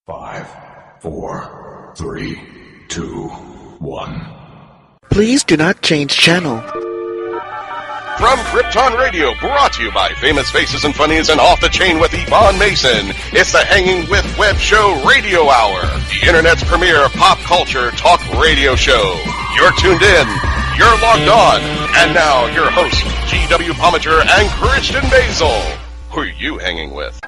5, 4, 3, 2, 1. Please do not change channel. From Krypton Radio, brought to you by Famous Faces and Funnies and Off the Chain with Yvonne Mason, it's the Hanging with Web Show Radio Hour, the Internet's premier pop culture talk radio show. You're tuned in, you're logged on, and now your hosts, GW Pomichter and Christian Basel. Who are you hanging with?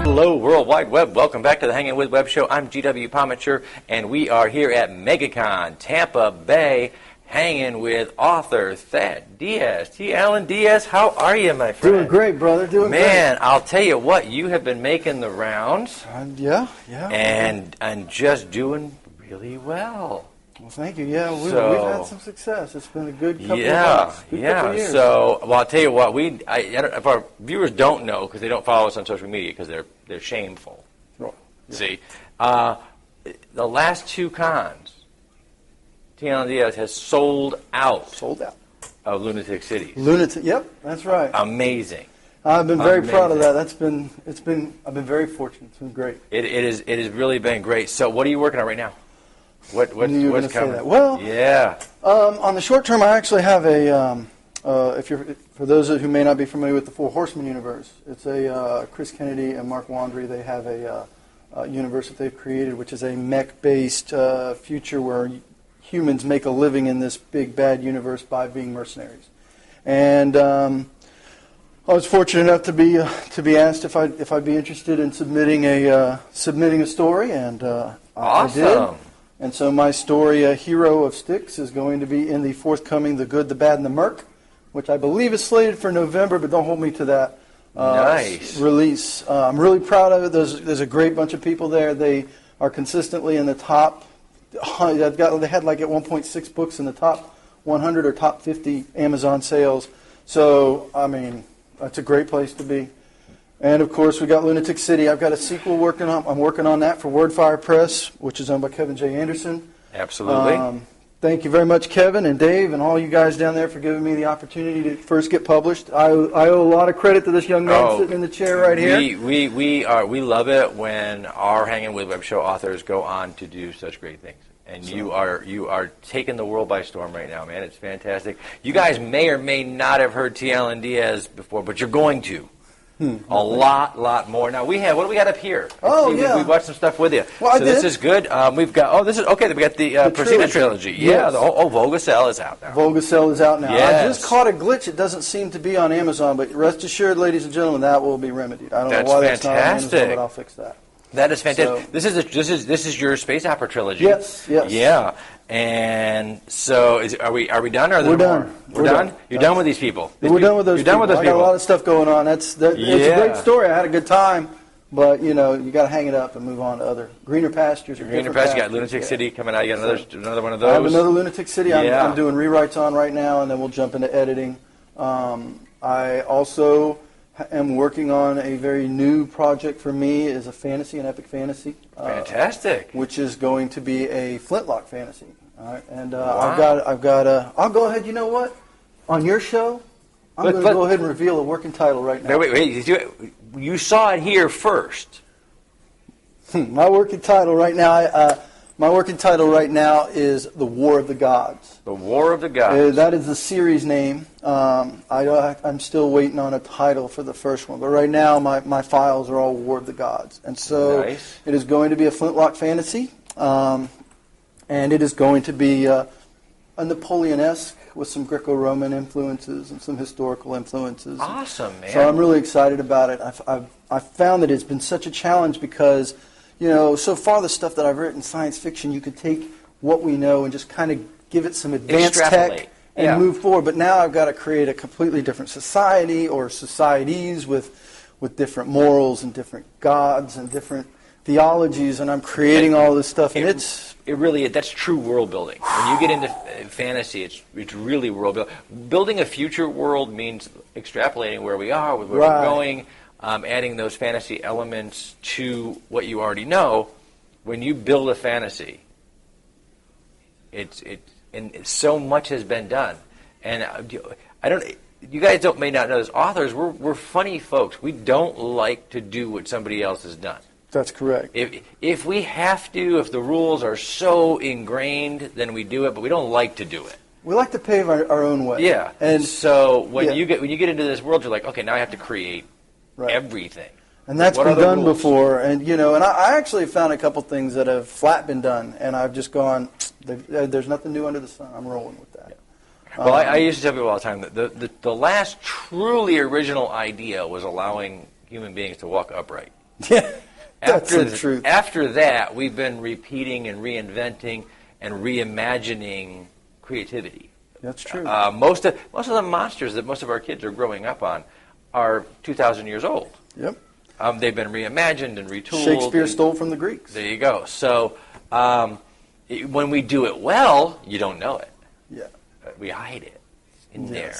Hello, World Wide Web. Welcome back to the Hanging with Web Show. I'm GW Pomichter, and we are here at MegaCon, Tampa Bay, hanging with author Thad Diaz. T. Allen Diaz, how are you, my friend? Doing great, brother. Doing great. Man, I'll tell you what, you have been making the rounds. Yeah. And just doing really well. Well, thank you. Yeah, we've had some success. It's been a good couple of months. Couple of years. So, well, I'll tell you what. If our viewers don't know, because they don't follow us on social media, because they're shameful. Right. Yeah. See, the last two cons, T. Allen Diaz has sold out. Of Lunatic Cities. Yep, that's right. Amazing. I've been very proud of that. I've been very fortunate. It's been great. It has really been great. So, what are you working on right now? What's coming? Say that. Well, yeah. On the short term, I actually have for those who may not be familiar with the Four Horsemen universe, it's a Chris Kennedy and Mark Wandry. They have a universe that they've created, which is a mech-based future where humans make a living in this big bad universe by being mercenaries. And I was fortunate enough to be asked if I'd be interested in submitting a story, and awesome. I did. And so my story, Hero of Styx, is going to be in the forthcoming The Good, the Bad, and the Merc, which I believe is slated for November, but don't hold me to that nice release. I'm really proud of it. There's a great bunch of people there. They are consistently in the top. They had like at 1.6 books in the top 100 or top 50 Amazon sales. So, I mean, that's a great place to be. And, of course, we got Lunatic City. I've got a sequel working on. I'm working on that for Wordfire Press, which is owned by Kevin J. Anderson. Absolutely. Thank you very much, Kevin and Dave and all you guys down there for giving me the opportunity to first get published. I owe a lot of credit to this young man sitting in the chair right here. We love it when our Hanging with Web Show authors go on to do such great things. And you are taking the world by storm right now, man. It's fantastic. You guys may or may not have heard T. Allen Diaz before, but you're going to. A lot more. Now what do we got up here? Yeah. We watched some stuff with you. Well, this is good. We've got we got the Persona trilogy. Yeah. Yes. Vogacell is out now. Vogacell is out now. Yes. I just caught a glitch. It doesn't seem to be on Amazon, but rest assured, ladies and gentlemen, that will be remedied. I don't know why that's not on Amazon, but I'll fix that. That is fantastic. So, this is your space opera trilogy. Yes. Yeah. And so are we done? Or we're done. We're done. You're done with these people. We're done with those. You're done with those people. I got a lot of stuff going on. It's a great story. I had a good time, but you got to hang it up and move on to other greener pastures. Greener pastures. You got Lunatic City coming out. You got another one of those. I have another Lunatic City. I'm doing rewrites on right now, and then we'll jump into editing. I also am working on a very new project for me. Is a fantasy, an epic fantasy. Fantastic. Which is going to be a flintlock fantasy. All right, and wow. I've got. I'll go ahead. You know what? On your show, I'm going to go ahead and reveal a working title right now. No, wait. You saw it here first. My working title right now. My working title right now is The War of the Gods. The War of the Gods. That is the series name. I'm still waiting on a title for the first one, but right now my files are all War of the Gods, and so nice. It is going to be a flintlock fantasy, and it is going to be a Napoleon-esque with some Greco-Roman influences and some historical influences. Awesome, man. So I'm really excited about it. I've found that it's been such a challenge because, so far the stuff that I've written, science fiction, you could take what we know and just kind of give it some advanced tech and move forward. But now I've got to create a completely different society or societies with different morals and different gods and different theologies, and I'm creating all this stuff, and that's true world building. When you get into fantasy, it's really world building. Building a future world means extrapolating where we are, with where we're going. adding those fantasy elements to what you already know. When you build a fantasy, and so much has been done, and I don't. You guys may not know this. Authors, we're funny folks. We don't like to do what somebody else has done. That's correct. If we have to, if the rules are so ingrained, then we do it. But we don't like to do it. We like to pave our own way. Yeah. And so when you get into this world, you're like, okay, now I have to create everything. And that's been done before. And and I actually found a couple things that have flat been done, and I've just gone, there's nothing new under the sun. I'm rolling with that. Yeah. Well, I used to tell people all the time that the last truly original idea was allowing human beings to walk upright. Yeah, that's the truth. After that, we've been repeating and reinventing and reimagining creativity. That's true. Most of the monsters that most of our kids are growing up on are 2,000 years old. Yep. They've been reimagined and retooled. Shakespeare stole from the Greeks. There you go. So when we do it well, you don't know it. Yeah. We hide it in there.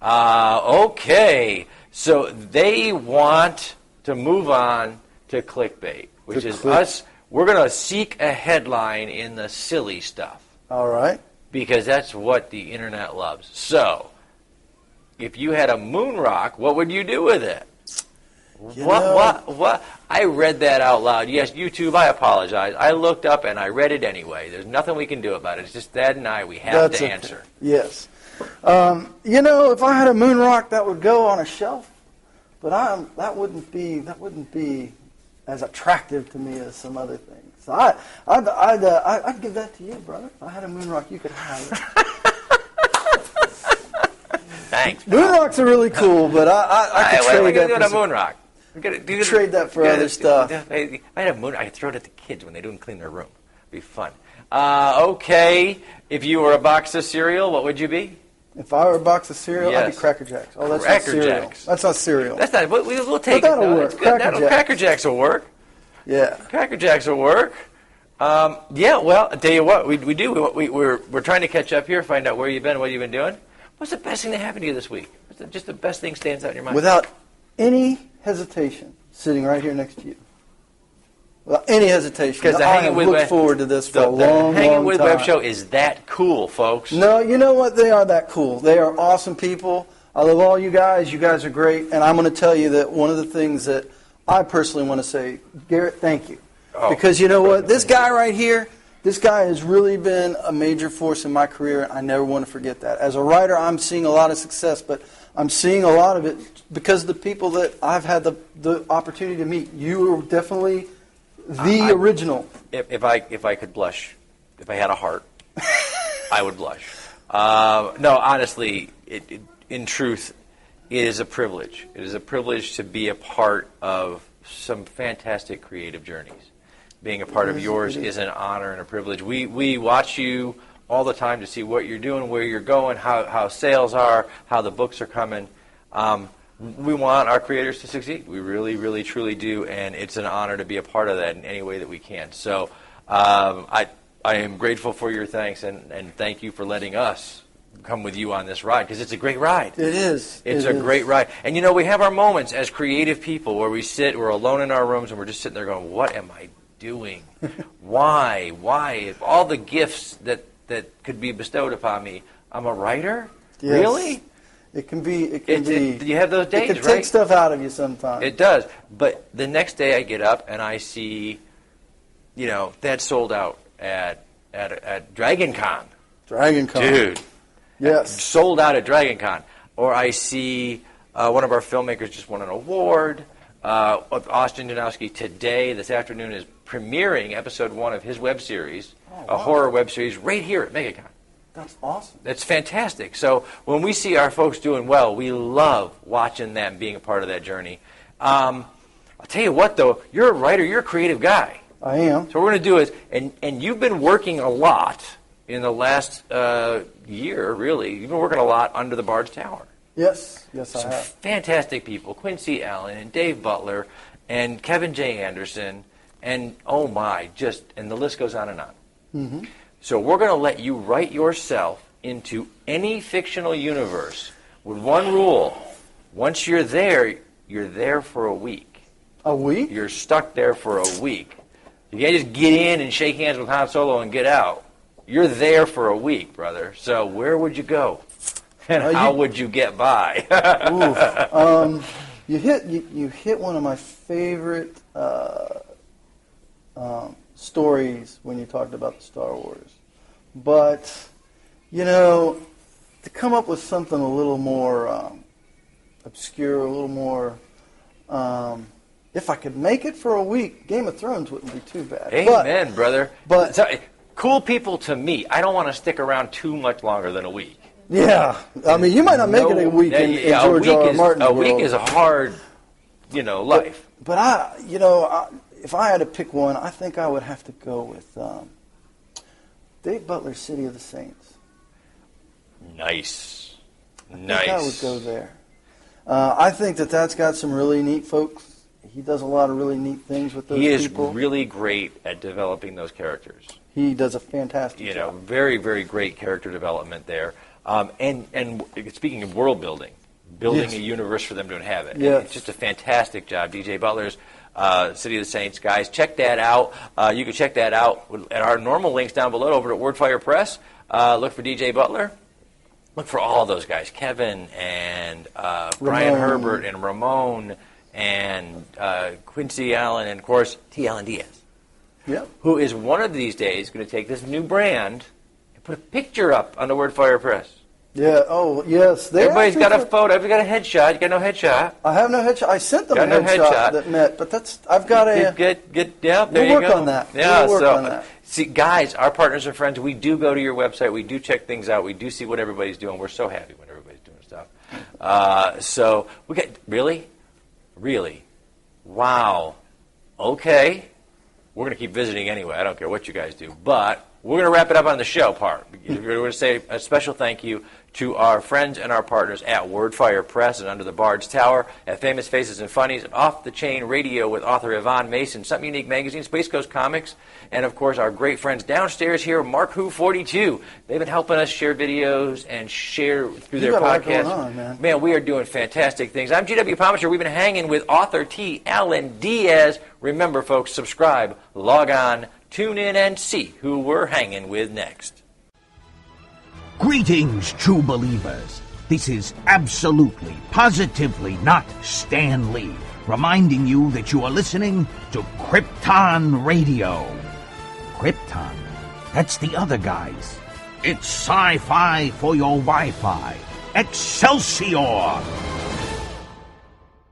Okay. So they want to move on to clickbait, which is us. We're going to seek a headline in the silly stuff. All right. Because that's what the internet loves. So, if you had a moon rock, what would you do with it? What? I read that out loud. Yes, YouTube, I apologize. I looked up and I read it anyway. There's nothing we can do about it. It's just Thad and I, we have to answer. Yes. If I had a moon rock, that would go on a shelf, but that wouldn't be as attractive to me as some other things. So I'd give that to you, brother. If I had a moon rock, you could have it. Thanks. Moon rocks are really cool, but I could trade that for a moon rock. Trade that for other stuff. If I had a moon, I could throw it at the kids when they don't clean their room. It'd be fun. Okay, if you were a box of cereal, what would you be? If I were a box of cereal, I'd be Cracker Jacks. Oh, that's not cereal. That's not cereal. That's not. We'll take but it. That'll work. Cracker Jacks will work. Yeah. Cracker Jacks will work. Well, I'll tell you what, we do. We're trying to catch up here, find out where you've been, what you've been doing. What's the best thing that happened to you this week? What's just the best thing stands out in your mind? Without any hesitation, sitting right here next to you. Without any hesitation. Because I have looked forward to this for a long, long time. Hanging with Web Show is that cool, folks. No, you know what? They are that cool. They are awesome people. I love all you guys. You guys are great. And I'm going to tell you that one of the things that I personally want to say, Garrett, thank you. Because you know what? This guy right here, this guy has really been a major force in my career, and I never want to forget that. As a writer, I'm seeing a lot of success, but I'm seeing a lot of it because of the people that I've had the opportunity to meet. You are definitely the original. If I could blush, if I had a heart, I would blush. No, honestly, in truth, it is a privilege. It is a privilege to be a part of some fantastic creative journeys. Being a part of yours is an honor and a privilege. We watch you all the time to see what you're doing, where you're going, how sales are, how the books are coming. We want our creators to succeed. We really, really, truly do, and it's an honor to be a part of that in any way that we can. So I am grateful for your thanks, and thank you for letting us come with you on this ride, because it's a great ride. It is. It's a great ride. And we have our moments as creative people where we're alone in our rooms, and we're just sitting there going, what am I doing? Why? If all the gifts that could be bestowed upon me, I'm a writer? Yes. Really? It can be. You have those days, right? It can take stuff out of you sometimes. It does. But the next day I get up and I see, that sold out at DragonCon. DragonCon. Dude. Yes. Sold out at DragonCon. Or I see one of our filmmakers just won an award. Austin Janowski today, this afternoon, is premiering episode 1 of his web series, a horror web series, right here at MegaCon. That's awesome. That's fantastic. So when we see our folks doing well, we love watching them being a part of that journey. I'll tell you what, though, you're a writer, you're a creative guy. I am. So what we're going to do is, and you've been working a lot in the last year, really. You've been working a lot under the Bard's Tower. Yes, I have. Some fantastic people, Quincy Allen and Dave Butler and Kevin J. Anderson, and and the list goes on and on. Mm-hmm. So we're going to let you write yourself into any fictional universe with one rule. Once you're there, you're there for a week. A week? You're stuck there for a week. You can't just get in and shake hands with Han Solo and get out. You're there for a week, brother. So where would you go? And how would you get by? You hit one of my favorite stories when you talked about the Star Wars. But, to come up with something a little more obscure, a little more... if I could make it for a week, Game of Thrones wouldn't be too bad. Amen, brother. But cool people to me, I don't want to stick around too much longer than a week. Yeah. I mean, you might not make it a week in George R. R. Martin's world. A week is a hard, life. But if I had to pick one, I think I would have to go with Dave Butler's City of the Saints. Nice. I think I would go there. I think that's got some really neat folks. He does a lot of really neat things with those people. He is really great at developing those characters. He does a fantastic job. Very, very great character development there. And speaking of world building a universe for them to inhabit. Yes. It's just a fantastic job. DJ Butler's City of the Saints, guys. Check that out. You can check that out at our normal links down below over at Wordfire Press. Look for DJ Butler. Look for all those guys. Kevin and Brian Herbert and Ramon and Quincy Allen and, of course, T. Allen Diaz. Yep. Who is one of these days going to take this new brand and put a picture up on the Wordfire Press. Yeah. Oh, yes. Everybody's got a photo. Everybody's got a headshot. You got no headshot. I have no headshot. I sent them a headshot that met, but I've got a... Yeah, there you go. We'll work on that. Yeah, we'll work on that. See, guys, our partners and friends, we do go to your website. We do check things out. We do see what everybody's doing. We're so happy when everybody's doing stuff. So we get... Really? Wow. Okay. We're going to keep visiting anyway. I don't care what you guys do. But we're going to wrap it up on the show part. We're going to say a special thank you to our friends and our partners at Wordfire Press and Under the Bard's Tower, at Famous Faces and Funnies, and Off the Chain Radio with author Yvonne Mason, Something Unique Magazine, Space Coast Comics, and, of course, our great friends downstairs here, Mark Who 42. They've been helping us share videos and share through their podcast. Going on, man, we are doing fantastic things. I'm GW Pomichter. We've been hanging with author T. Allen Diaz. Remember, folks, subscribe, log on, tune in, and see who we're hanging with next. Greetings, true believers. This is absolutely, positively not Stan Lee, reminding you that you are listening to Krypton Radio. Krypton? That's the other guys. It's sci-fi for your Wi-Fi. Excelsior!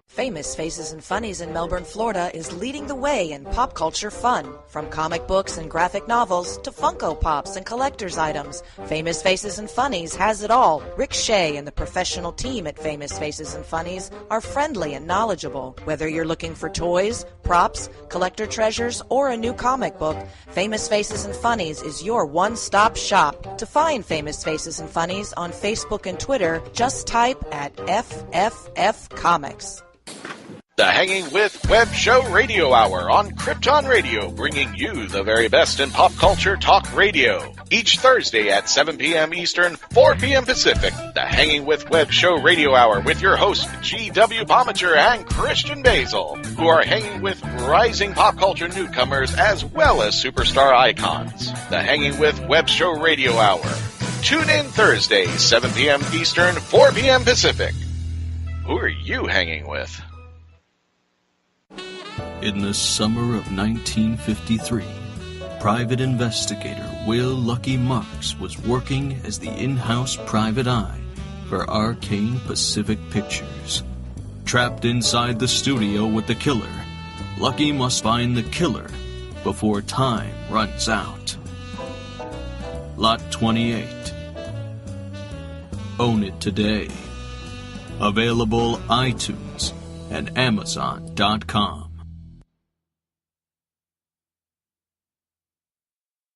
Famous Faces and Funnies in Melbourne, Florida is leading the way in pop culture fun. From comic books and graphic novels to Funko Pops and collector's items, Famous Faces and Funnies has it all. Rick Shea and the professional team at Famous Faces and Funnies are friendly and knowledgeable. Whether you're looking for toys, props, collector treasures, or a new comic book, Famous Faces and Funnies is your one-stop shop. To find Famous Faces and Funnies on Facebook and Twitter, just type at FFF Comics. The Hanging with Web Show Radio Hour on Krypton Radio, bringing you the very best in pop culture talk radio. Each Thursday at 7 p.m. Eastern, 4 p.m. Pacific, the Hanging with Web Show Radio Hour with your hosts GW Pomichter and Christian Basel, who are hanging with rising pop culture newcomers as well as superstar icons. The Hanging with Web Show Radio Hour. Tune in Thursday, 7 p.m. Eastern, 4 p.m. Pacific. Who are you hanging with? In the summer of 1953, private investigator Will Lucky Marks was working as the in-house private eye for Arcane Pacific Pictures. Trapped inside the studio with the killer, Lucky must find the killer before time runs out. Lot 28. Own it today. Available iTunes and Amazon.com.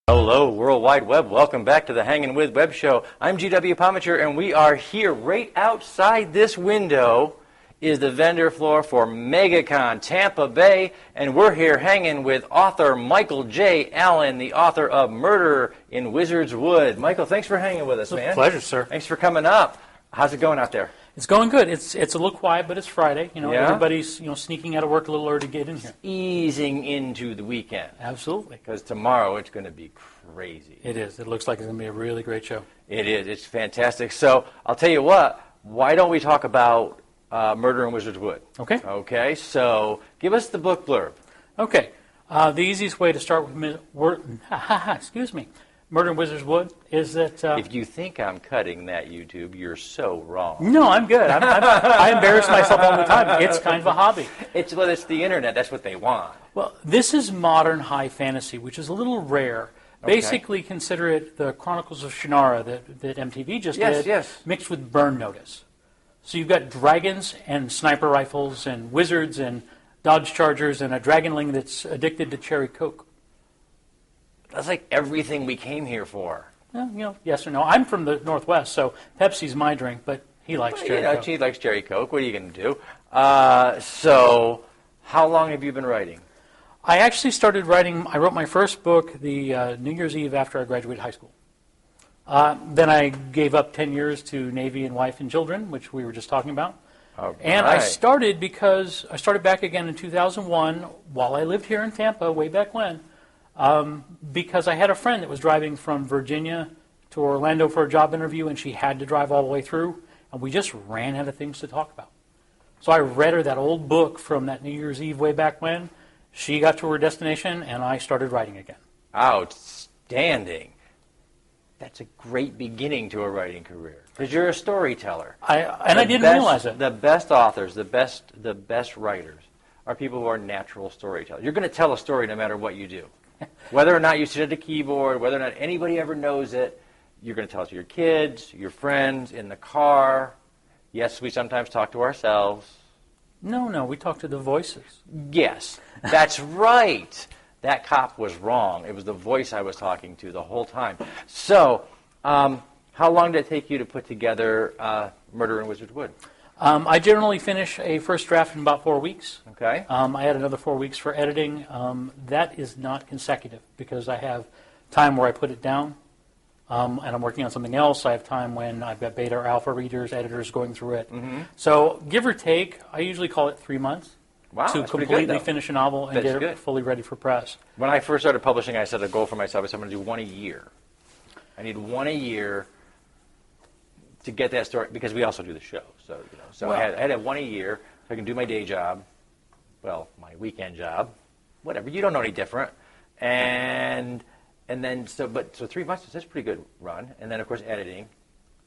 Hello, World Wide Web. Welcome back to the Hanging With Web Show. I'm GW Pomichter, and we are here right outside this window is the vendor floor for MegaCon Tampa Bay, and we're here hanging with author Michael J. Allen, the author of Murder in Wizard's Wood. Michael, thanks for hanging with us, man. Pleasure, sir. Thanks for coming up. How's it going out there? It's going good. It's a little quiet, but it's Friday. Yeah? Everybody's sneaking out of work a little early to get in here. Easing into the weekend. Absolutely. Because tomorrow it's going to be crazy. It is. It looks like it's going to be a really great show. It is. It's fantastic. So I'll tell you what. Why don't we talk about Murder in Wizard's Wood? Okay. Okay. So give us the book blurb. Okay. The easiest way to start with Murder in Wizard's Wood is that... if you think I'm cutting that, YouTube, you're so wrong. No, I'm good. I embarrass myself all the time. It's kind of a hobby. It's the internet. That's what they want. Well, this is modern high fantasy, which is a little rare. Okay. Basically, consider it the Chronicles of Shannara that MTV just did, mixed with Burn Notice. So you've got dragons and sniper rifles and wizards and Dodge Chargers and a dragonling that's addicted to cherry Coke. That's like everything we came here for. Well, yes or no. I'm from the Northwest, so Pepsi's my drink, but he likes cherry Coke. He likes cherry Coke. What are you going to do? So how long have you been writing? I actually started writing. I wrote my first book the New Year's Eve after I graduated high school. Then I gave up 10 years to Navy and wife and children, which we were just talking about. And I started back again in 2001 while I lived here in Tampa way back when. Because I had a friend that was driving from Virginia to Orlando for a job interview, and she had to drive all the way through, and we just ran out of things to talk about. So I read her that old book from that New Year's Eve way back when. She got to her destination, and I started writing again. Outstanding. That's a great beginning to a writing career, because you're a storyteller. I didn't realize it. The best authors, the best writers, are people who are natural storytellers. You're going to tell a story no matter what you do. Whether or not you sit at a keyboard, whether or not anybody ever knows it, you're going to tell it to your kids, your friends, in the car. Yes, we sometimes talk to ourselves. No, we talk to the voices. Yes, that's right. That cop was wrong. It was the voice I was talking to the whole time. So, how long did it take you to put together Murder in Wizard's Wood? I generally finish a first draft in about 4 weeks. Okay. I had another 4 weeks for editing. That is not consecutive because I have time where I put it down and I'm working on something else. I have time when I've got beta or alpha readers, editors going through it. Mm-hmm. So give or take, I usually call it 3 months to completely finish a novel and get it fully ready for press. When I first started publishing, I set a goal for myself. I said I'm going to do one a year. I need one a year to get that story, because we also do the show. So I had one a year so I can do my day job, well, my weekend job, whatever. You don't know any different. And then, so 3 months, that's a pretty good run. And then, of course, editing.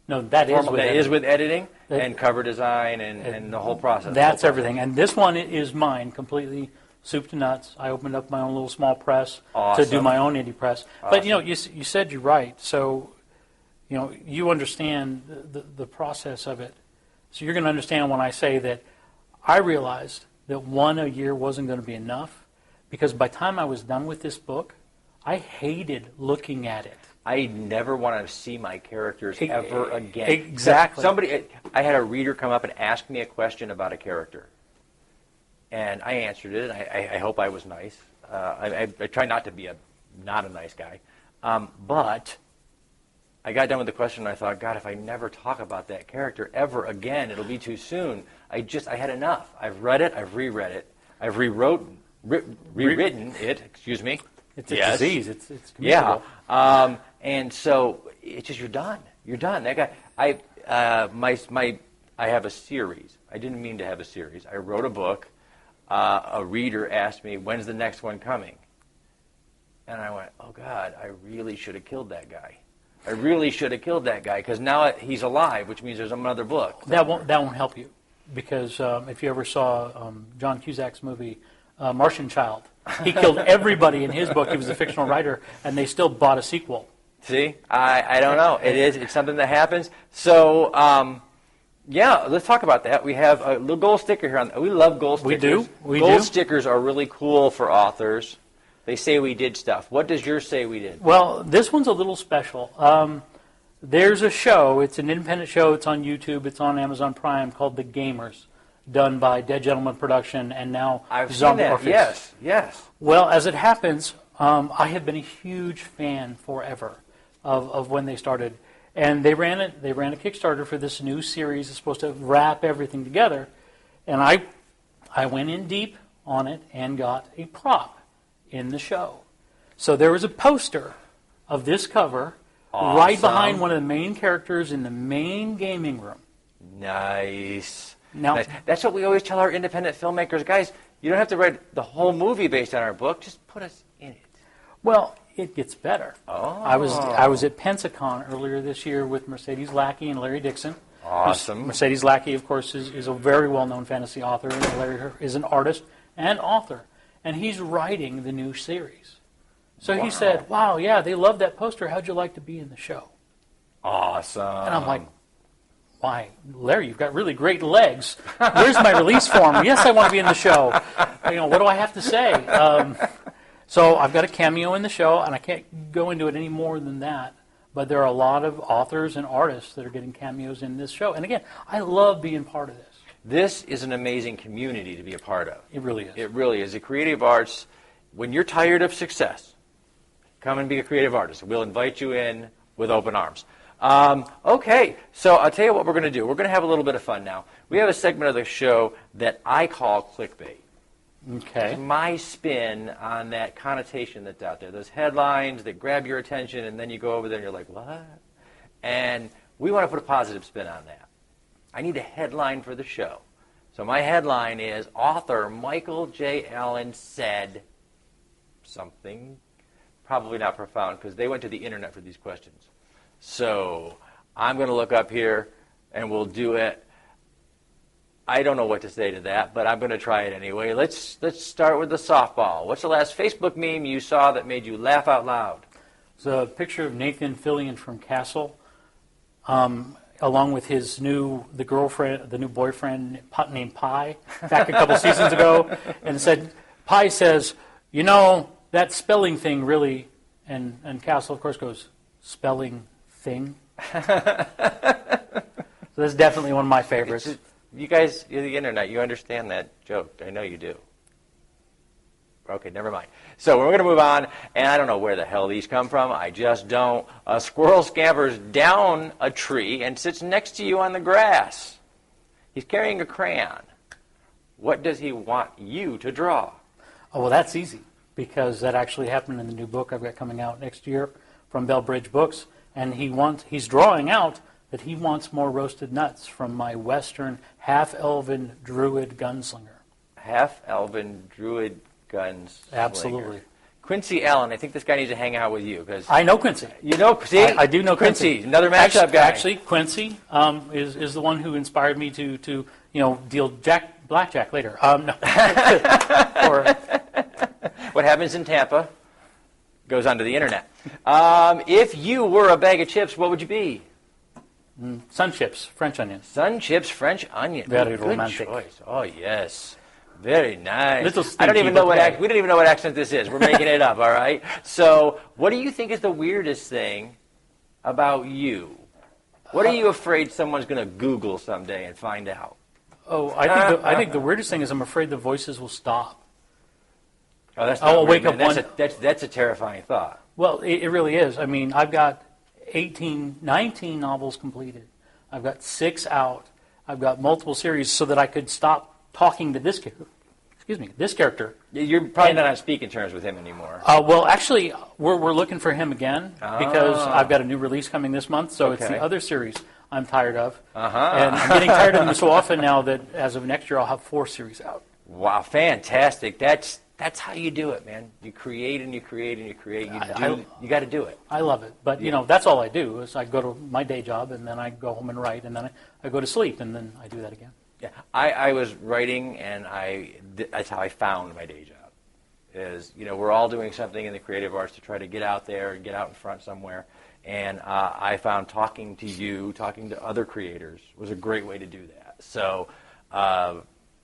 No, that is with editing and cover design and the whole process. That's everything. And this one is mine, completely soup to nuts. I opened up my own little small press to do my own indie press. Awesome. But, you said you're right. So, you understand the process of it. So you're going to understand when I say that I realized that one a year wasn't going to be enough, because by the time I was done with this book, I hated looking at it. I never want to see my characters ever again. Exactly. I had a reader come up and ask me a question about a character, and I answered it. I hope I was nice. I try not to be not a nice guy, but I got done with the question and I thought, God, if I never talk about that character ever again, it'll be too soon. I had enough. I've read it. I've reread it. I've rewritten it. Excuse me. It's a disease. It's communicable. Yeah. And so it's just you're done. You're done. That guy. I have a series. I didn't mean to have a series. I wrote a book. A reader asked me, "When's the next one coming?" And I went, "Oh God, I really should have killed that guy. I really should have killed that guy, because now he's alive, which means there's another book." That won't help you, because if you ever saw John Cusack's movie Martian Child, he killed everybody in his book. He was a fictional writer, and they still bought a sequel. See, I don't know. It's something that happens. So let's talk about that. We have a little gold sticker here. We love gold stickers. We do. Gold stickers are really cool for authors. They say we did stuff. What does yours say we did? Well, this one's a little special. There's a show. It's an independent show. It's on YouTube. It's on Amazon Prime, called The Gamers, done by Dead Gentleman Production and now Zombie Orpheus. Yes. Well, as it happens, I have been a huge fan forever of when they started. And they ran a Kickstarter for this new series that's supposed to wrap everything together. And I went in deep on it and got a prop in the show. So there was a poster of this cover right behind one of the main characters in the main gaming room. Nice. Now, nice. That's what we always tell our independent filmmakers. Guys, you don't have to write the whole movie based on our book. Just put us in it. Well, it gets better. Oh. I was at Pensacon earlier this year with Mercedes Lackey and Larry Dixon. Awesome. Mercedes Lackey, of course, is a very well-known fantasy author, and Larry is an artist and author. And he's writing the new series. So he said, wow, yeah, they love that poster. How'd you like to be in the show? Awesome. And I'm like, why, Larry, you've got really great legs. Where's my release form? Yes, I want to be in the show. What do I have to say? So I've got a cameo in the show, and I can't go into it any more than that. But there are a lot of authors and artists that are getting cameos in this show. And again, I love being part of this. This is an amazing community to be a part of. It really is. It really is. The creative arts, when you're tired of success, come and be a creative artist. We'll invite you in with open arms. Okay, so I'll tell you what we're going to do. We're going to have a little bit of fun now. We have a segment of the show that I call clickbait. Okay. It's my spin on that connotation that's out there. Those headlines that grab your attention, and then you go over there and you're like, what? And we want to put a positive spin on that. I need a headline for the show. So my headline is, author Michael J. Allen said something, probably not profound, because they went to the internet for these questions. So I'm going to look up here, and we'll do it. I don't know what to say to that, but I'm going to try it anyway. Let's start with the softball. What's the last Facebook meme you saw that made you laugh out loud? It's a picture of Nathan Fillion from Castle, along with his new boyfriend named Pi, back a couple seasons ago, and said, Pi says, that spelling thing really, and Castle, of course, goes, spelling thing? So that's definitely one of my favorites. You guys, you're the internet, you understand that joke. I know you do. Okay, never mind. So we're going to move on, and I don't know where the hell these come from. I just don't. A squirrel scampers down a tree and sits next to you on the grass. He's carrying a crayon. What does he want you to draw? Oh, well, that's easy, because that actually happened in the new book I've got coming out next year from Bell Bridge Books, and he's drawing out that he wants more roasted nuts from my Western half-elven druid gunslinger. Half-elven druid gunslinger. Absolutely. Quincy Allen, I think this guy needs to hang out with you. Cause I know Quincy. You know, see? I do know Quincy. Another matchup guy. Actually, Quincy is the one who inspired me to deal blackjack later. No. What happens in Tampa goes onto the internet. If you were a bag of chips, what would you be? Sun chips, French onion. Sun chips, French onion. Very good romantic. Choice. Oh yes, very nice. Little I don't even stinky, know but we don't even know what accent this is. We're making it up. All right. So, what do you think is the weirdest thing about you? What are you afraid someone's going to Google someday and find out? Oh, I think the weirdest thing is I'm afraid the voices will stop. Oh, that's I'll not weird, wake man. up That's a terrifying thought. Well, it really is. I mean, I've got 19 novels completed. I've got 6 out. I've got multiple series so that I could stop talking to this character. You're probably not on speaking terms with him anymore. Well, actually, we're looking for him again because I've got a new release coming this month, so it's the other series I'm tired of. And I'm getting tired of them so often now that as of next year I'll have 4 series out. Wow, fantastic. That's how you do it, man. You create and you create and you create. You got to do it. I love it. But, that's all I do is I go to my day job and then I go home and write and then I go to sleep and then I do that again. Yeah, I was writing and that's how I found my day job. Is, we're all doing something in the creative arts to try to get out there and get out in front somewhere. And I found talking to you, talking to other creators was a great way to do that. So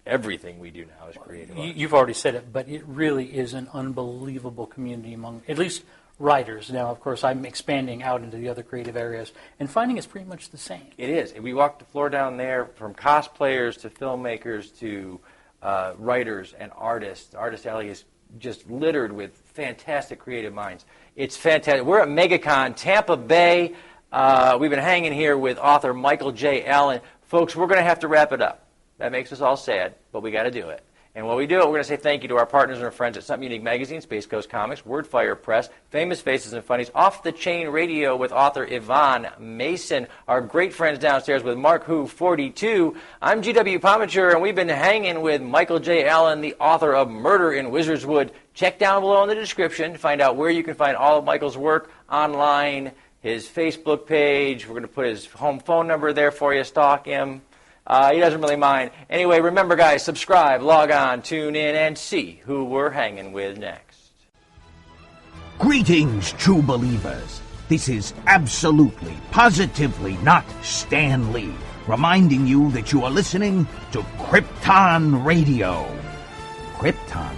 everything we do now is creative arts. You've already said it, but it really is an unbelievable community among, at least, writers. Now, of course, I'm expanding out into the other creative areas and finding it's pretty much the same. It is. We walked the floor down there from cosplayers to filmmakers to writers and artists. Artist Alley is just littered with fantastic creative minds. It's fantastic. We're at MegaCon, Tampa Bay. We've been hanging here with author Michael J. Allen. Folks, we're going to have to wrap it up. That makes us all sad, but we got to do it. And while we do it, we're going to say thank you to our partners and our friends at Something Unique Magazine, Space Coast Comics, Wordfire Press, Famous Faces and Funnies, Off the Chain Radio with author Yvonne Mason, our great friends downstairs with Mark Who 42. I'm GW Pomichter, and we've been hanging with Michael J. Allen, the author of Murder in Wizardswood. Check down below in the description to find out where you can find all of Michael's work online, his Facebook page. We're going to put his home phone number there for you. Stalk him. He doesn't really mind. Anyway, remember, guys, subscribe, log on, tune in, and see who we're hanging with next. Greetings, true believers. This is absolutely, positively not Stan Lee, reminding you that you are listening to Krypton Radio. Krypton?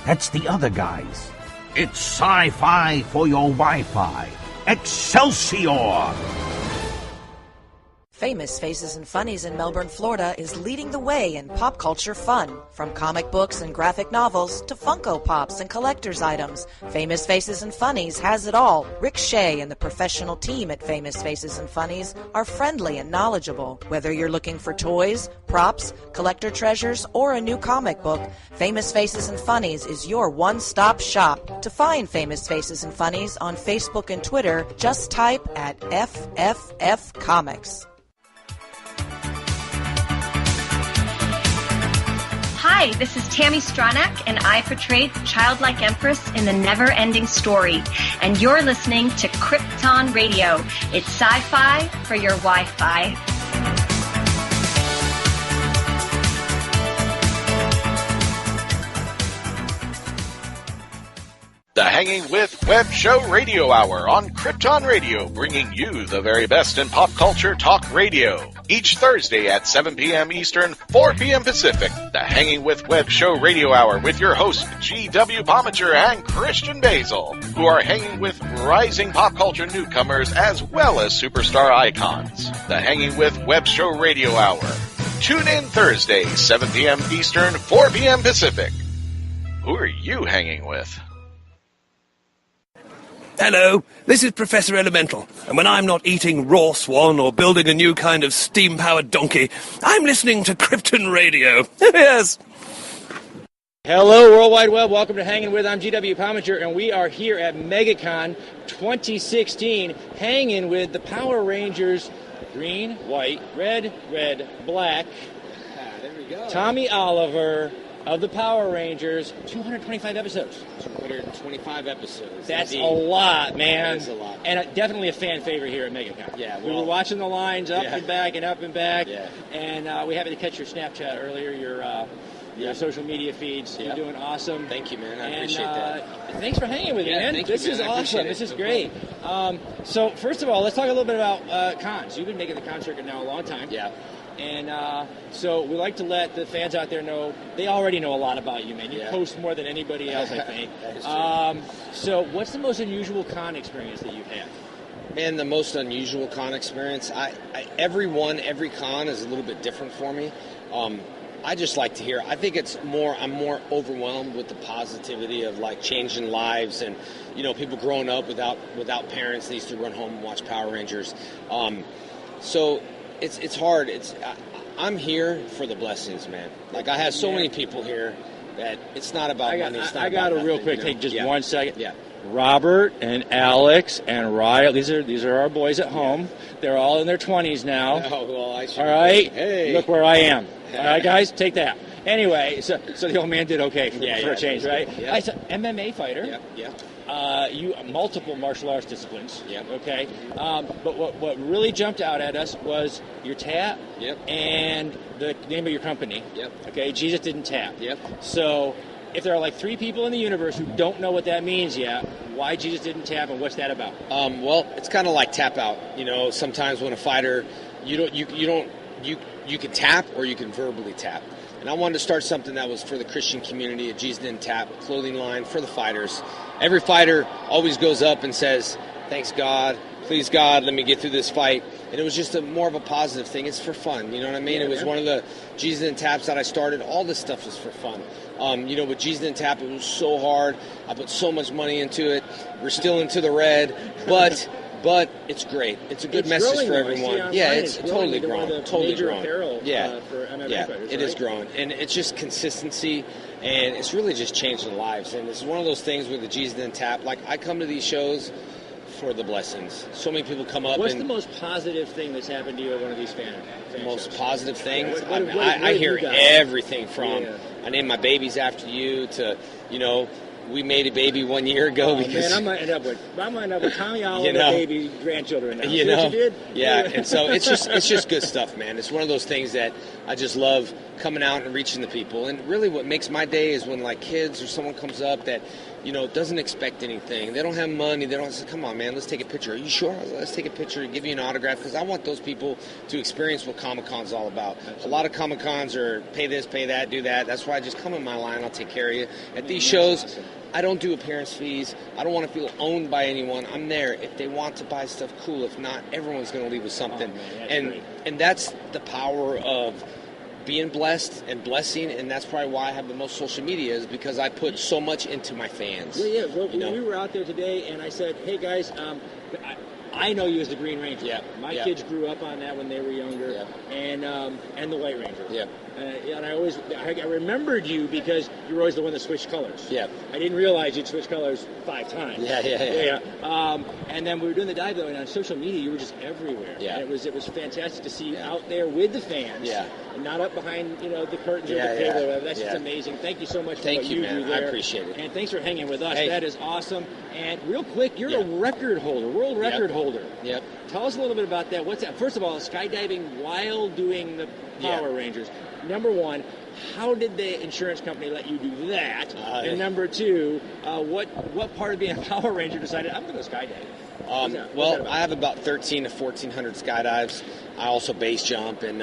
That's the other guys. It's sci-fi for your Wi-Fi. Excelsior! Famous Faces and Funnies in Melbourne, Florida is leading the way in pop culture fun. From comic books and graphic novels to Funko Pops and collector's items, Famous Faces and Funnies has it all. Rick Shea and the professional team at Famous Faces and Funnies are friendly and knowledgeable. Whether you're looking for toys, props, collector treasures, or a new comic book, Famous Faces and Funnies is your one-stop shop. To find Famous Faces and Funnies on Facebook and Twitter, just type at FFF Comics. Hi, this is Tammy Stronach, and I portrayed the childlike empress in The Never-Ending Story. And you're listening to Krypton Radio. It's sci-fi for your Wi-Fi. The Hanging with Web Show Radio Hour on Krypton Radio, bringing you the very best in pop culture talk radio. Each Thursday at 7 p.m. Eastern, 4 p.m. Pacific, the Hanging with Web Show Radio Hour with your hosts GW Pomichter and Christian Basel, who are hanging with rising pop culture newcomers as well as superstar icons. The Hanging with Web Show Radio Hour. Tune in Thursday, 7 p.m. Eastern, 4 p.m. Pacific. Who are you hanging with? Hello, this is Professor Elemental, and when I'm not eating raw swan or building a new kind of steam-powered donkey, I'm listening to Krypton Radio. Yes. Hello, World Wide Web. Welcome to Hanging With. I'm GW Pomichter, and we are here at MegaCon 2016, hanging with the Power Rangers, green, white, red, black. There we go. Tommy Oliver of the Power Rangers, 225 episodes. 225 episodes. That's indeed. a lot, man. That is a lot. And definitely a fan favorite here at MegaCon. Yeah, we were watching the lines up and back and up and back. Yeah. And we happened to catch your Snapchat earlier, your social media feeds. You're doing awesome. Thank you, man. I appreciate that. Thanks for hanging with me, man. Thank this you, is man. awesome. This is great. So first of all, let's talk a little bit about cons. You've been making the con circuit now a long time. Yeah. And so we like to let the fans out there know, they already know a lot about you, man. You post more than anybody else, I think. That is true. So what's the most unusual con experience that you've had? Man, the most unusual con experience, every con is a little bit different for me. I just like to hear, I think I'm more overwhelmed with the positivity of like changing lives and, people growing up without parents. They used to run home and watch Power Rangers. So it's hard. I'm here for the blessings, man. Like I have so many people here that it's not about money. I got to real quick take just 1 second. Yeah. Robert and Alex and Ryle, these are our boys at home. Yeah. They're all in their 20s now. Oh, well, I should. All right. Hey. Look where I am. All right, guys, take that. Anyway, so the old man did okay for a change, right? Yeah. I said MMA fighter. Yeah. You multiple martial arts disciplines. Yeah. Okay. But what really jumped out at us was your tap. Yep. And the name of your company. Yep. Okay. Jesus didn't tap. Yep. So if there are like 3 people in the universe who don't know what that means yet, why Jesus didn't tap and what's that about? Well, it's kind of like tap out. Sometimes when a fighter, you can tap or you can verbally tap. And I wanted to start something that was for the Christian community, a Jesus Didn't Tap clothing line for the fighters. Every fighter always goes up and says, thanks God, please God, let me get through this fight. And it was just more of a positive thing. It's for fun, you know what I mean? It was one of the Jesus Didn't Taps that I started. All this stuff is for fun. With Jesus Didn't Tap, it was so hard. I put so much money into it. We're still into the red. But But it's great. It's a good message for everyone. Yeah, it's totally grown. Totally grown. Yeah, for MMA yeah, fighters, it is growing, and it's just consistency, and it's really just changing lives. And it's one of those things with the G's Then Tap. Like, I come to these shows for the blessings. So many people come up. What's the most positive thing that's happened to you at one of these fan The most shows? positive thing? What I hear you got? everything from I named my babies after you to, we made a baby 1 year ago because... Man, I might end up with Tommy Oliver baby grandchildren now. You See know? what you did? Yeah, and so it's just good stuff, man. It's one of those things that I just love coming out and reaching the people. And really what makes my day is when, like, kids or someone comes up that, doesn't expect anything. They don't have money. They don't say, come on, man, let's take a picture. Are you sure? Let's take a picture and give you an autograph, because I want those people to experience what Comic-Con's all about. Absolutely. A lot of Comic-Cons are pay this, pay that, do that. That's why I just come in my line. I'll take care of you. At these shows, I don't do appearance fees. I don't want to feel owned by anyone. I'm there. If they want to buy stuff, cool. If not, everyone's going to leave with something. And that's the power of being blessed and blessing, and that's probably why I have the most social media, is because I put so much into my fans. Yeah. Well, we were out there today, and I said, hey, guys, I know you as the Green Ranger. Yeah. My kids grew up on that when they were younger, and the White Ranger. Yeah. And I remembered you because you were always the one that switched colors. Yeah. I didn't realize you'd switch colors 5 times. Yeah. And then we were doing the dive, though, and on social media, you were just everywhere. Yeah. And it was fantastic to see you out there with the fans. Yeah. And not up behind, the curtains or the table or whatever. That's just amazing. Thank you so much for what you do there. I appreciate it. And thanks for hanging with us. Hey. That is awesome. And real quick, you're a record holder, world record holder. Yep. Tell us a little bit about that. What's that? First of all, skydiving while doing the Power Rangers. Number one, how did the insurance company let you do that? And number two, what part of being a Power Ranger decided, I'm going to skydive? I have about 1,300 to 1,400 skydives. I also base jump and,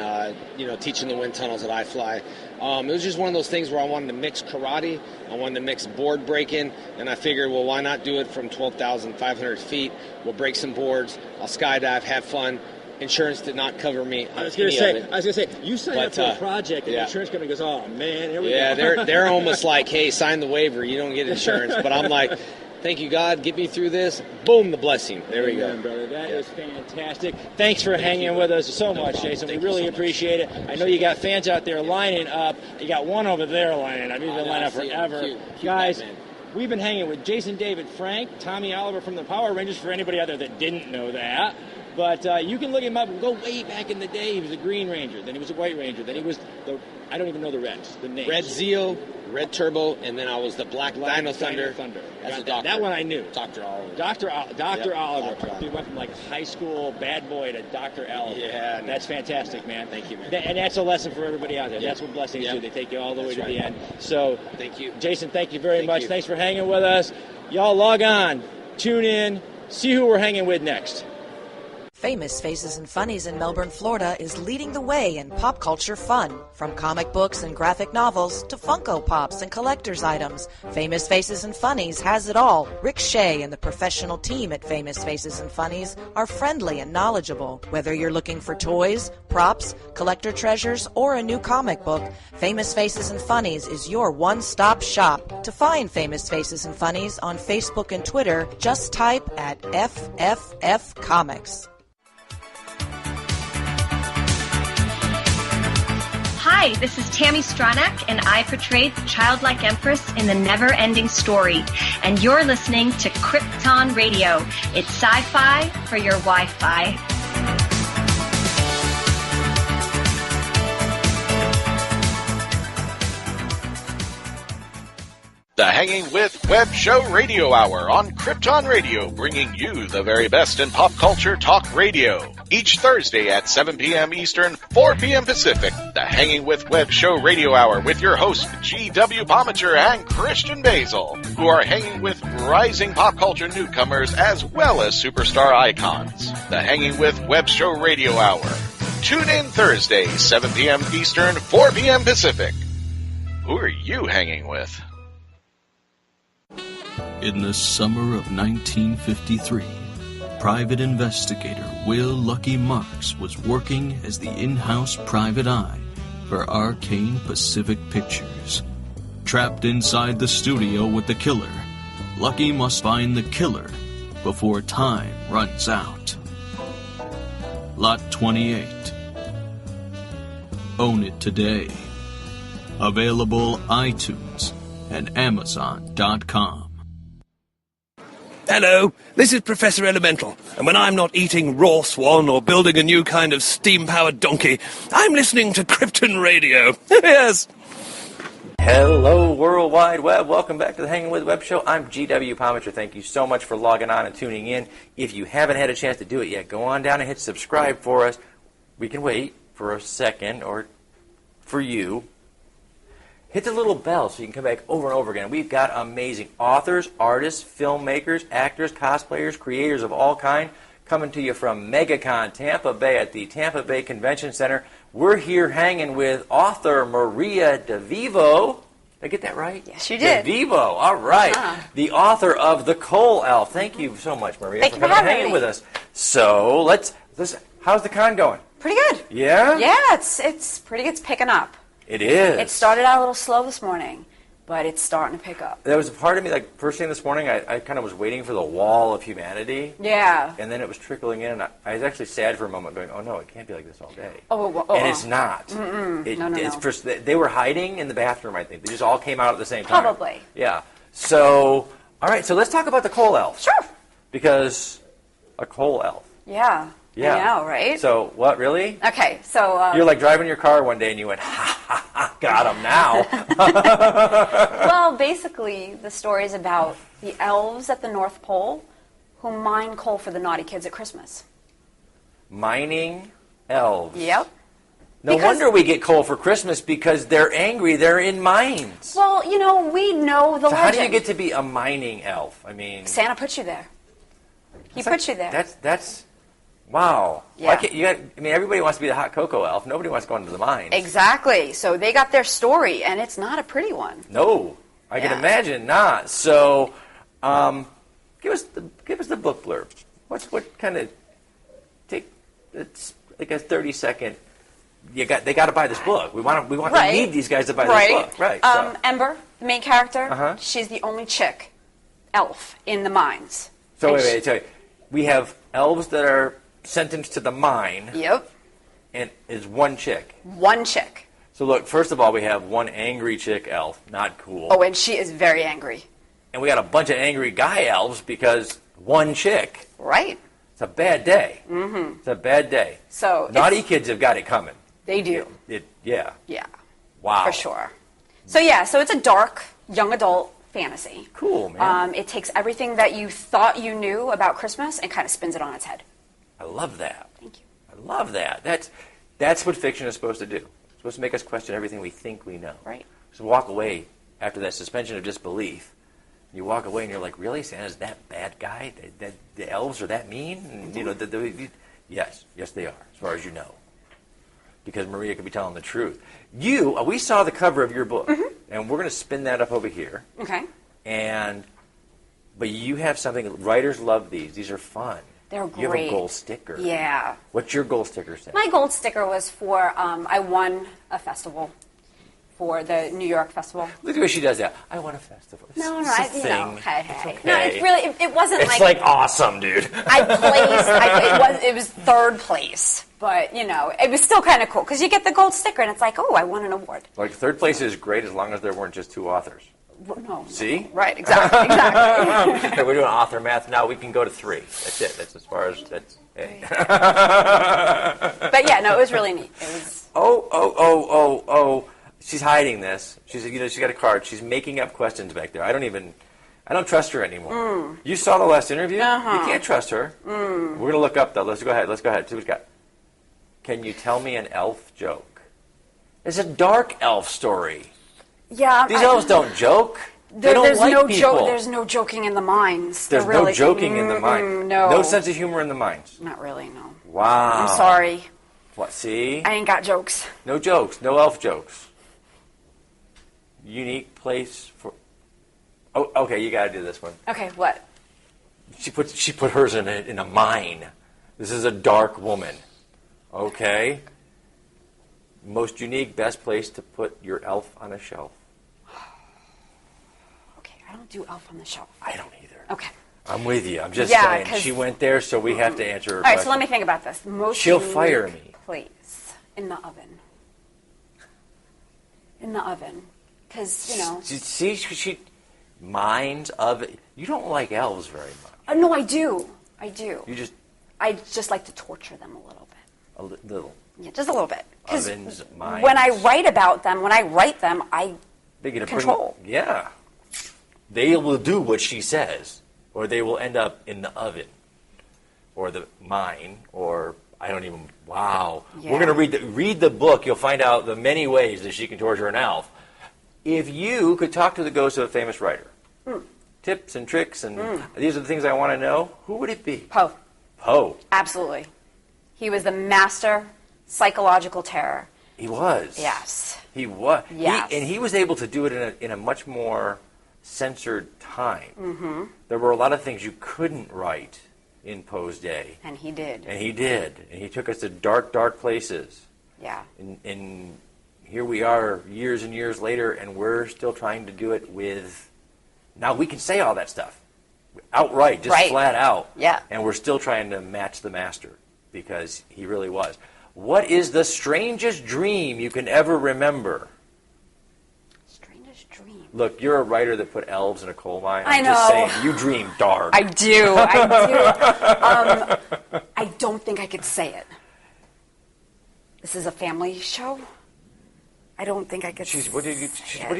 teaching the wind tunnels that I fly. It was just one of those things where I wanted to mix karate, I wanted to mix board breaking, and I figured, well, why not do it from 12,500 feet? We'll break some boards, I'll skydive, have fun. Insurance did not cover me. I was going to say, you signed up for a project, and the insurance company goes, "Oh man, here we go." Yeah, they're almost like, "Hey, sign the waiver. You don't get insurance." But I'm like, "Thank you, God. Get me through this." Boom, the blessing. There we go, brother. That is fantastic. Thanks for hanging with us so much, Jason. We really appreciate it. I know you got fans out there lining up. You got one over there lining up. He's been lining up forever, guys. We've been hanging with Jason David Frank, Tommy Oliver from the Power Rangers. For anybody out there that didn't know that. But you can look him up and go way back in the day. He was a Green Ranger, then he was a White Ranger, then he was I don't even know the Reds, the names. Red Zeo, Red Turbo, and then I was the Black Dino Thunder. As a doctor. That one I knew. Dr. Oliver. Dr. Oliver. He went from like high school bad boy to Dr. Oliver. Yeah. That's fantastic, man. Thank you, man. And that's a lesson for everybody out there. Yep. That's what blessings do. They take you all the way to the end. So, thank you. Jason, thank you very much. Thanks for hanging with us. Y'all log on, tune in, see who we're hanging with next. Famous Faces and Funnies in Melbourne, Florida is leading the way in pop culture fun. From comic books and graphic novels to Funko Pops and collector's items, Famous Faces and Funnies has it all. Rick Shea and the professional team at Famous Faces and Funnies are friendly and knowledgeable. Whether you're looking for toys, props, collector treasures, or a new comic book, Famous Faces and Funnies is your one-stop shop. To find Famous Faces and Funnies on Facebook and Twitter, just type at FFF Comics. Hi, this is Tammy Stronach, and I portrayed the childlike Empress in The Never Ending Story. And you're listening to Krypton Radio. It's sci-fi for your Wi-Fi. The Hanging with Web Show Radio Hour on Krypton Radio, bringing you the very best in pop culture talk radio. Each Thursday at 7 p.m. Eastern, 4 p.m. Pacific, the Hanging with Web Show Radio Hour with your hosts GW Pomichter and Christian Basel, who are hanging with rising pop culture newcomers as well as superstar icons. The Hanging with Web Show Radio Hour. Tune in Thursday, 7 p.m. Eastern, 4 p.m. Pacific. Who are you hanging with? In the summer of 1953, private investigator Will Lucky Marks was working as the in-house private eye for Arcane Pacific Pictures. Trapped inside the studio with the killer, Lucky must find the killer before time runs out. Lot 28. Own it today. Available iTunes and Amazon.com. Hello, this is Professor Elemental, and when I'm not eating raw swan or building a new kind of steam-powered donkey, I'm listening to Krypton Radio. Yes. Hello, World Wide Web. Welcome back to the Hanging With Web Show. I'm GW Pomichter. Thank you so much for logging on and tuning in. If you haven't had a chance to do it yet, go on down and hit subscribe for us. We can wait for a second, or for you. Hit the little bell so you can come back over and over again. We've got amazing authors, artists, filmmakers, actors, cosplayers, creators of all kind coming to you from MegaCon Tampa Bay at the Tampa Bay Convention Center. We're here hanging with author Maria DeVivo. Did I get that right? Yes, you did. DeVivo, all right. The author of The Coal Elf. Thank you so much, Maria, Thank for you for coming having hanging me. with us. So let's how's the con going? Pretty good. Yeah? Yeah, it's pretty good. It's picking up. It is. It started out a little slow this morning, but it's starting to pick up. There was a part of me, like, first thing this morning, I kind of was waiting for the wall of humanity. Yeah. And then it was trickling in, and I was actually sad for a moment, going, oh, no, it can't be like this all day. Oh, and it's not. Mm-mm. No. It's they were hiding in the bathroom, I think. They just all came out at the same time. Probably. Yeah. So, all right, so let's talk about the coal elf. Sure. Because a coal elf. Yeah. Yeah. I know, right? So, what, really? Okay, so... You're like driving your car one day and you went, ha, ha, got him now. Well, basically, the story is about the elves at the North Pole who mine coal for the naughty kids at Christmas. Mining elves. Yep. No wonder we get coal for Christmas, because they're angry. They're in mines. Well, you know, we know the So legend. how do you get to be a mining elf? I mean... Santa puts you there. He puts you there. That's... Wow. Yeah. Why can't everybody wants to be the hot cocoa elf. Nobody wants to go into the mines. Exactly. So they got their story, and it's not a pretty one. No. I can imagine not. So, give us the book blurb. What kind of... It's like a 30-second... They got to buy this book. We need these guys to buy this book. Right. So. Ember, the main character, she's the only chick elf in the mines. So wait, I tell you. We have elves that are sentenced to the mine. Yep. And is one chick. One chick. So look, first of all, we have one angry chick elf. Not cool. Oh, and she is very angry. And we got a bunch of angry guy elves because one chick. Right. It's a bad day. Mm-hmm. It's a bad day. So naughty kids have got it coming. They do. Yeah. Yeah. Wow. For sure. So so it's a dark, young adult fantasy. Cool, man. It takes everything that you thought you knew about Christmas and kind of spins it on its head. I love that. Thank you. I love that. That's what fiction is supposed to do. It's supposed to make us question everything we think we know. Right. So walk away after that suspension of disbelief. You walk away and you're like, really? Santa's that bad guy? The elves are that mean? And, yes, they are, as far as you know. Because Maria could be telling the truth. We saw the cover of your book, and we're going to spin that up over here. Okay. But you have something. Writers love these. These are fun. They're great. You have a gold sticker. Yeah. What's your gold sticker say? My gold sticker was for I won a festival for the New York Festival. Look at what she does that. I won a festival. No, it's a hey. It's okay. No, it's really, it wasn't It's like awesome, dude. I placed, it was third place, but, it was still kind of cool, because you get the gold sticker, and it's like, oh, I won an award. Like, third place is great as long as there weren't just two authors. No. See? Right, exactly. Okay, we're doing author math now. We can go to 3. That's it. That's as far as that's. Hey. But yeah, no, it was really neat. It was. Oh! She's hiding this. She's got a card. She's making up questions back there. I don't trust her anymore. You saw the last interview. You can't trust her. We're gonna look up though. Let's go ahead. See what we got. Can you tell me an elf joke? It's a dark elf story. Yeah. These elves don't joke. They don't like people. There's no joking in the mines. There's no joking in the mines. No sense of humor in the mines. Not really. No. Wow. I'm sorry. What? See? I ain't got jokes. No jokes. No elf jokes. Unique place for. Oh, okay. You got to do this one. Okay. What? She put hers in a mine. This is a dark woman. Okay. Most unique, best place to put your elf on a shelf. Okay, I don't do elf on the shelf. I don't either. Okay. I'm with you. I'm just Yeah, saying. 'cause- She went there, so we have to answer her All right, question. so let me think about this. Most She'll unique fire me. Place in the oven. In the oven, because See, she minds of it. You don't like elves very much. No, I do. I do. I just like to torture them a little bit. A little. Yeah, just a little bit. 'Cause Ovens, minds. when I write about them, I They get a control. Yeah. They will do what she says, or they will end up in the oven, or the mine, or I don't even. Wow. Yeah. We're going to read the book. You'll find out the many ways that she can torture an elf. If you could talk to the ghost of a famous writer, tips and tricks, and these are the things I want to know, who would it be? Poe. Poe. Absolutely. He was the master psychological terror. He was. Yes. He was. Yes. And he was able to do it in a much more censored time. Mm-hmm. There were a lot of things you couldn't write in Poe's day. And he did. And he did. And he took us to dark, dark places. Yeah. And here we are years and years later, and we're still trying to do it with... Now, we can say all that stuff outright, just flat out. Yeah. And we're still trying to match the master, because he really was. What is the strangest dream you can ever remember? Strangest dream? Look, you're a writer that put elves in a coal mine. I I'm just know. saying, you dream dark. I do. I do. I don't think I could say it. This is a family show. I don't think I could say What do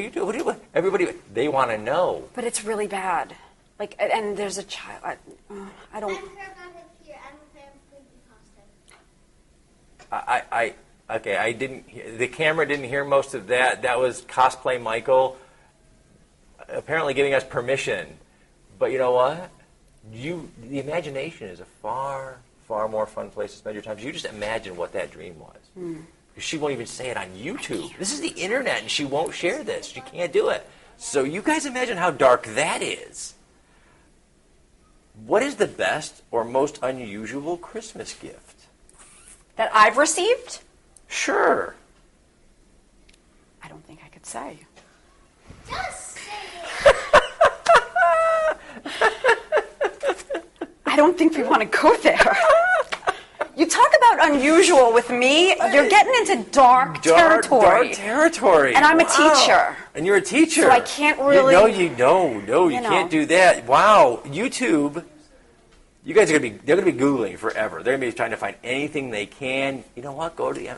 you do? Everybody, they want to know. But it's really bad. Like, and there's a child. I don't... Okay, I didn't. The camera didn't hear most of that. That was Cosplay Michael, apparently giving us permission. But you know what? The imagination is a far, far more fun place to spend your time. You just imagine what that dream was. She won't even say it on YouTube. This is the internet, and she won't share this. She can't do it. So you guys imagine how dark that is. What is the best or most unusual Christmas gift? That I've received? Sure. I don't think I could say. I don't think we want to go there. You talk about unusual with me, you're getting into dark territory. Dark territory. And I'm a teacher. And you're a teacher. So I can't really... You can't do that. Wow. YouTube, you guys are they're gonna be Googling forever. They're gonna be trying to find anything they can. You know what? Go to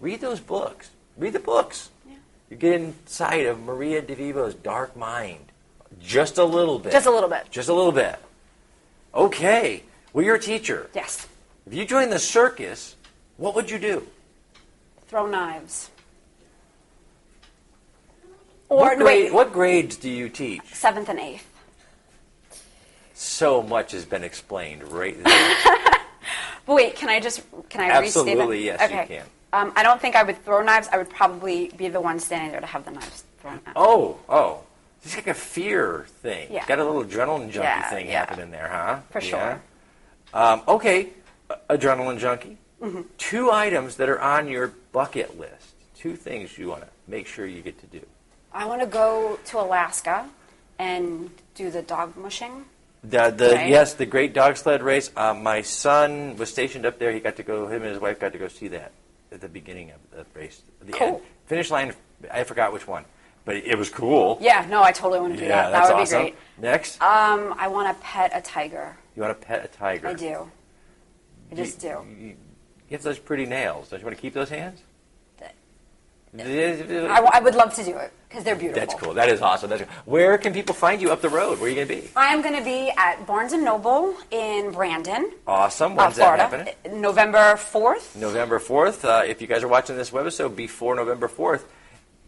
read those books. Read the books. Yeah. You get inside of Maria DeVivo's dark mind. Just a little bit. Just a little bit. Just a little bit. Okay. Well, you're a teacher. Yes. If you joined the circus, what would you do? Throw knives. What grades do you teach? 7th and 8th. So much has been explained right there. But wait, can I restate that? Absolutely, yes, okay. you can. I don't think I would throw knives. I would probably be the one standing there to have the knives thrown at me. Oh. It's like a fear thing. Yeah. Got a little adrenaline junkie thing happening there, huh? For sure. Okay, adrenaline junkie. Mm-hmm. 2 items that are on your bucket list. 2 things you want to make sure you get to do. I want to go to Alaska and do the dog mushing. Yes, the great dog sled race. My son was stationed up there. Him and his wife got to go see that at the beginning of the race. At the end. Finish line, I forgot which one. But it was cool. Yeah, no, I totally want to do that. That that's would awesome. be great. Next? I want to pet a tiger. You want to pet a tiger? I do. I just do. You have those pretty nails. Don't you want to keep those hands? I would love to do it because they're beautiful. That's cool. That is awesome. Where can people find you up the road? Where are you going to be? I am going to be at Barnes & Noble in Brandon. Awesome. When's that happening? November 4th. November 4th. If you guys are watching this webisode before November 4th,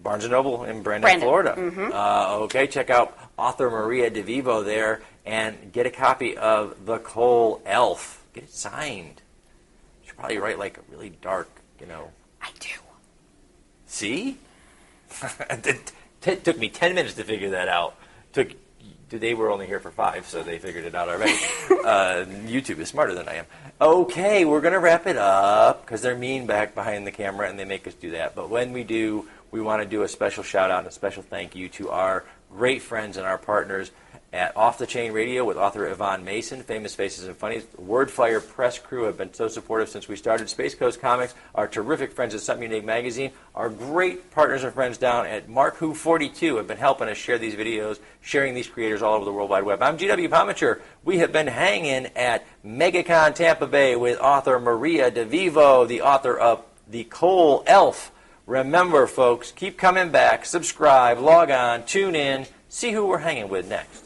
Barnes & Noble in Brandon. Florida. Mm-hmm. Okay, check out author Maria DeVivo there and get a copy of The Coal Elf. Get it signed. You should probably write like a really dark, I do. See? It took me 10 minutes to figure that out. They were only here for 5, so they figured it out already. YouTube is smarter than I am. Okay, we're going to wrap it up because they're mean back behind the camera and they make us do that. But when we do, we want to do a special shout out and a special thank you to our great friends and our partners at Off the Chain Radio with author Yvonne Mason, Famous Faces and Funnies. The Wordfire press crew have been so supportive since we started. Space Coast Comics, our terrific friends at Something Unique Magazine, our great partners and friends down at Mark Who 42 have been helping us share these videos, sharing these creators all over the World Wide Web. I'm GW Pomichter. We have been hanging at MegaCon Tampa Bay with author Maria DeVivo, the author of The Coal Elf. Remember, folks, keep coming back, subscribe, log on, tune in, see who we're hanging with next.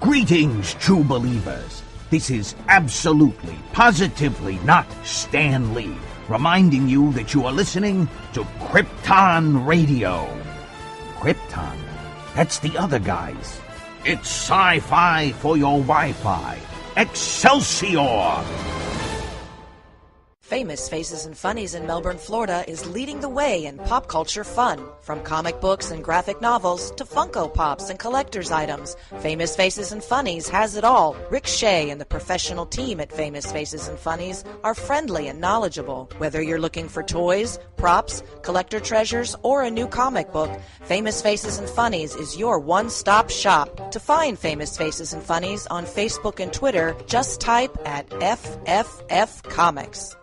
Greetings, true believers. This is absolutely, positively not Stan Lee, reminding you that you are listening to Krypton Radio. Krypton? That's the other guys. It's sci-fi for your Wi-Fi. Excelsior! Famous Faces and Funnies in Melbourne, Florida is leading the way in pop culture fun. From comic books and graphic novels to Funko Pops and collector's items, Famous Faces and Funnies has it all. Rick Shea and the professional team at Famous Faces and Funnies are friendly and knowledgeable. Whether you're looking for toys, props, collector treasures, or a new comic book, Famous Faces and Funnies is your one-stop shop. To find Famous Faces and Funnies on Facebook and Twitter, just type at FFF Comics.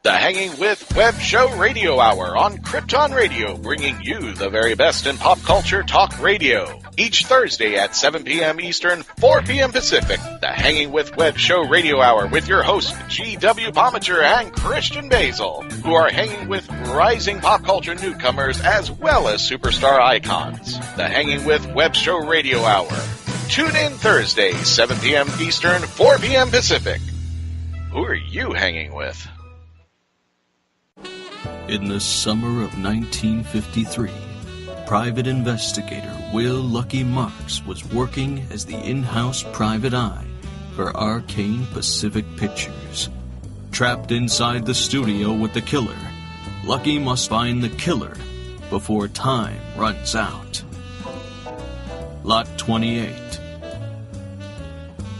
The Hanging with Web Show Radio Hour on Krypton Radio, bringing you the very best in pop culture talk radio. Each Thursday at 7 p.m. Eastern, 4 p.m. Pacific, the Hanging with Web Show Radio Hour with your hosts GW Pomichter and Christian Basel, who are hanging with rising pop culture newcomers as well as superstar icons. The Hanging with Web Show Radio Hour. Tune in Thursday, 7 p.m. Eastern, 4 p.m. Pacific. Who are you hanging with? In the summer of 1953, private investigator Will Lucky Marks was working as the in-house private eye for Arcane Pacific Pictures. Trapped inside the studio with the killer, Lucky must find the killer before time runs out. Lot 28.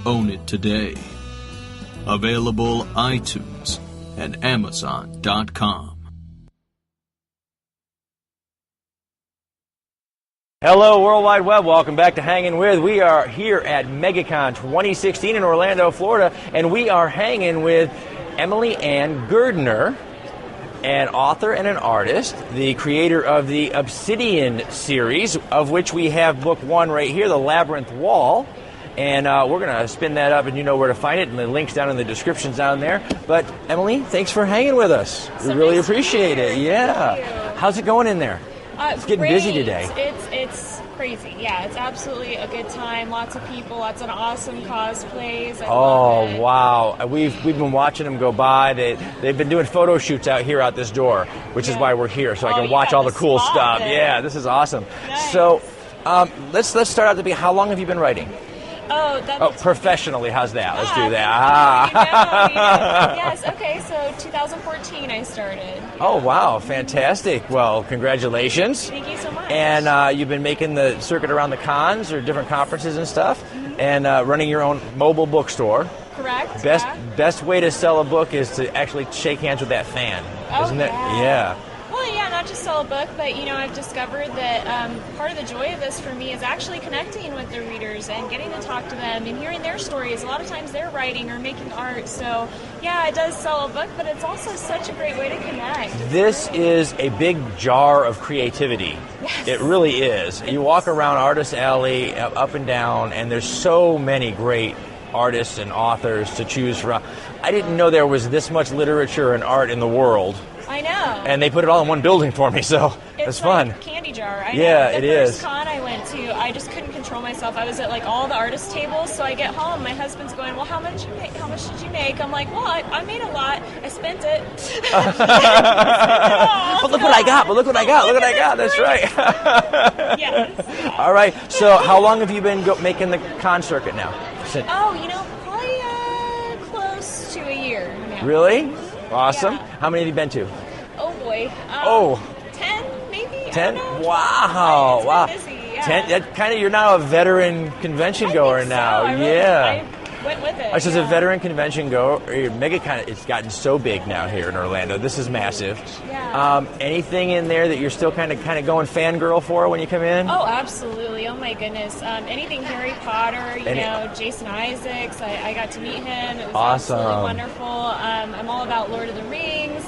Own it today. Available iTunes and Amazon.com. Hello, World Wide Web. Welcome back to Hanging With. We are here at MegaCon 2016 in Orlando, Florida, and we are hanging with Emily Ann Gerdner, an author and an artist, the creator of the Obsidian series, of which we have book one right here, The Labyrinth Wall. And we're going to spin that up, and you know where to find it, and the link's down in the descriptions down there. But, Emily, thanks for hanging with us. We really appreciate it. Yeah. How's it going in there? It's getting busy today. It's crazy. Yeah, it's absolutely a good time. Lots of people, lots of awesome cosplays. I love it. Wow. We've been watching them go by. They've been doing photo shoots out here out this door, which is why we're here, so I can watch all the cool stuff. There. Yeah, this is awesome. Nice. So let's start out to be, how long have you been writing? Professionally, how's that? Let's do that. Yes, okay, so 2014 I started. Oh, wow, fantastic. Well, congratulations. Thank you so much. And you've been making the circuit around the cons or different conferences and stuff, and running your own mobile bookstore. Correct. Best way to sell a book is to actually shake hands with that fan, isn't it? Yeah. Well, yeah, not just sell a book, but, I've discovered that part of the joy of this for me is actually connecting with the readers and getting to talk to them and hearing their stories. A lot of times they're writing or making art, so, yeah, it does sell a book, but it's also such a great way to connect. This is a big jar of creativity. Yes. It really is. You walk around Artist Alley, up and down, and there's so many great artists and authors to choose from. I didn't know there was this much literature and art in the world. I know. And they put it all in one building for me, so it's fun. Like a candy jar. I know. The it is. The first con I went to, I just couldn't control myself. I was at all the artist tables, so I get home, my husband's going, well, how much did you make? I'm like, well, I made a lot. I spent it. But look what I got. That's right. Yes. All right. So how long have you been making the con circuit now? Probably close to a year now. Really? Awesome. Yeah. How many have you been to? Oh, boy. 10, maybe? 10? Wow. Wow. Busy, yeah. 10? That you're now a veteran convention goer now. So. Yeah. went with it. All right, so as a veteran convention MegaCon, it's gotten so big now here in Orlando. This is massive. Yeah. Anything in there that you're still kind of going fangirl for when you come in? Oh, absolutely. Oh, my goodness. Anything Harry Potter, you know, Jason Isaacs, I got to meet him. It was awesome. absolutely wonderful. I'm all about Lord of the Rings,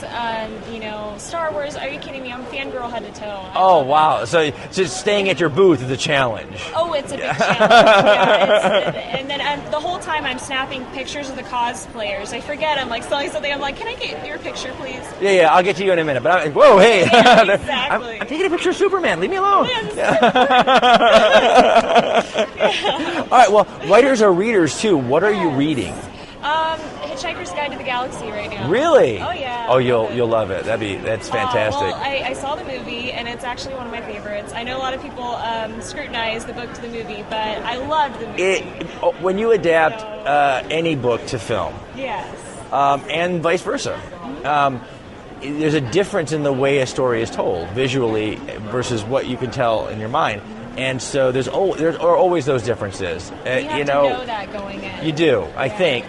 you know, Star Wars. Are you kidding me? I'm fangirl head to toe. Oh, wow. So just staying at your booth is a challenge. Oh, it's a big challenge. And then the whole time I'm snapping pictures of the cosplayers. I forget. I'm like selling something. I'm like, can I get your picture, please? Yeah, I'll get to you in a minute. But whoa, hey. Yeah, exactly. I'm taking a picture of Superman. Leave me alone. All right, well, writers are readers, too. What are you reading? Hitchhiker's Guide to the Galaxy right now. Really? Oh, yeah. Oh, you'll love it. That's fantastic. Well, I saw the movie, and it's actually one of my favorites. I know a lot of people scrutinize the book to the movie, but I loved the movie. When you adapt any book to film, yes, and vice versa, there's a difference in the way a story is told visually versus what you can tell in your mind. And so there are always those differences. You have to know that going in. You do, I think,